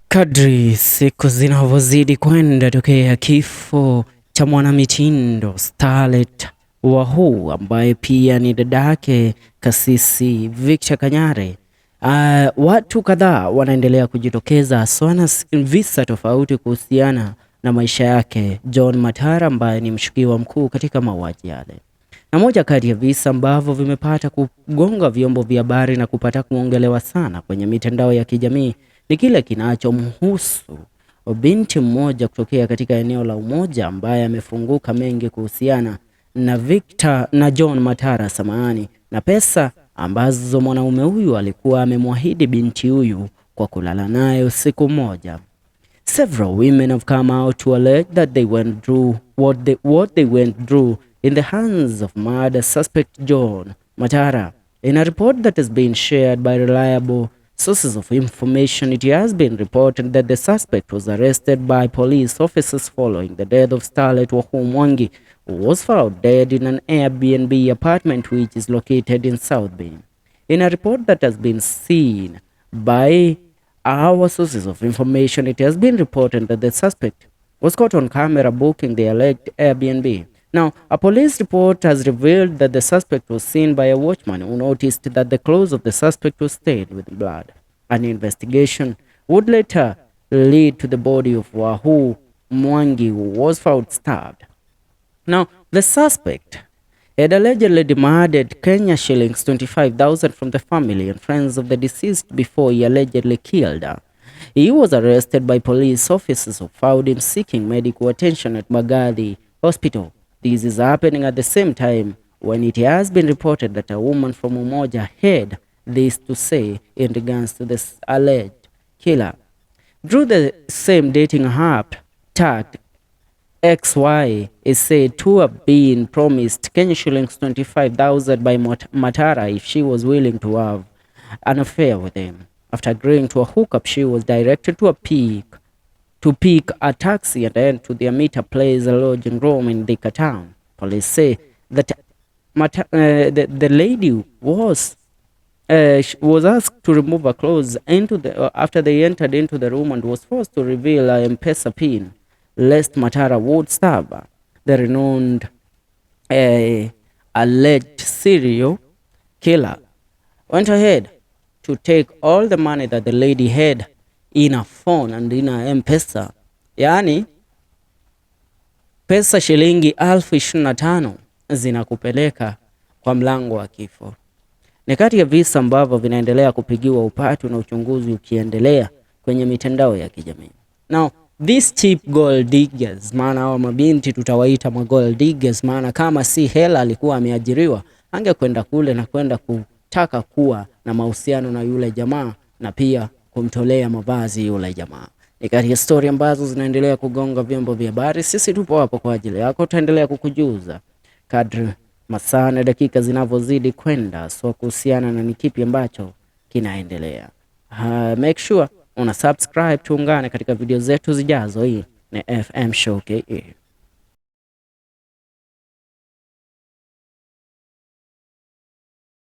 Kadri siku zinavyozidi kwenda tokea kifo cha mwanamitindo Starlet Wahu ambaye pia ni dadake kasisi Victor Kanyare, watu kadhaa wanaendelea kujitokeza sana, visa tofauti kuhusiana na maisha yake John Matara ambaye ni mshukiwa mkuu katika mauaji yale. Na moja kati ya visa ambavyo vimepata kugonga vyombo vya habari na kupata kuongelewa sana kwenye mitandao ya kijamii ni kile kinachomhusu binti mmoja kutokea katika eneo la Umoja ambaye amefunguka mengi kuhusiana na Victor na John Matara samahani, na pesa ambazo mwanaume huyu alikuwa amemwahidi binti huyu kwa kulala naye usiku mmoja. Several women have come out to allege that they went through what they went through in the hands of murder suspect John Matara. In a report that has been shared by reliable sources of information, it has been reported that the suspect was arrested by police officers following the death of Starlet Wahu, who was found dead in an Airbnb apartment which is located in South Bay. In a report that has been seen by our sources of information, it has been reported that the suspect was caught on camera booking the alleged Airbnb. Now, a police report has revealed that the suspect was seen by a watchman who noticed that the clothes of the suspect were stained with blood. An investigation would later lead to the body of Wahu Mwangi, who was found stabbed. Now, the suspect had allegedly demanded Kenya shillings 25,000 from the family and friends of the deceased before he allegedly killed her. He was arrested by police officers who found him seeking medical attention at Magadi Hospital. This is happening at the same time when it has been reported that a woman from Umoja had this to say in regards to this alleged killer. Through the same dating app tagged XY is said to have been promised Kenya shillings 25,000 by Matara if she was willing to have an affair with him. After agreeing to a hookup, she was directed to pick a taxi and head to the Amita Place, a lodging room in Thika town. Police say that the lady was asked to remove her clothes after they entered into the room and was forced to reveal her M-Pesa pin, lest Matara would stab her. The renowned alleged serial killer went ahead to take all the money that the lady had in a phone and in a M-Pesa, yaani pesa shilingi 25,000 zinakupeleka kwa mlango wa kifo. Ni kati ya visa ambavyo vinaendelea kupigiwa upatu na uchunguzi ukiendelea kwenye mitandao ya kijamii. Now, these cheap gold diggers, maana hawa mabinti tutawaita gold diggers, maana kama si hela alikuwa ameajiriwa angekwenda kule na kwenda kutaka kuwa na mahusiano na yule jamaa na pia kumtolea mavazi yule jamaa. Ni kati ya story ambazo zinaendelea kugonga vyombo vya habari. Sisi tupo hapo kwa ajili yako, tutaendelea kukujuza kadri masaa na dakika zinavyozidi kwenda, so kuhusiana na ni kipi ambacho kinaendelea. Make sure una subscribe, tuungane katika video zetu zijazo. Hii ni FM Show KE.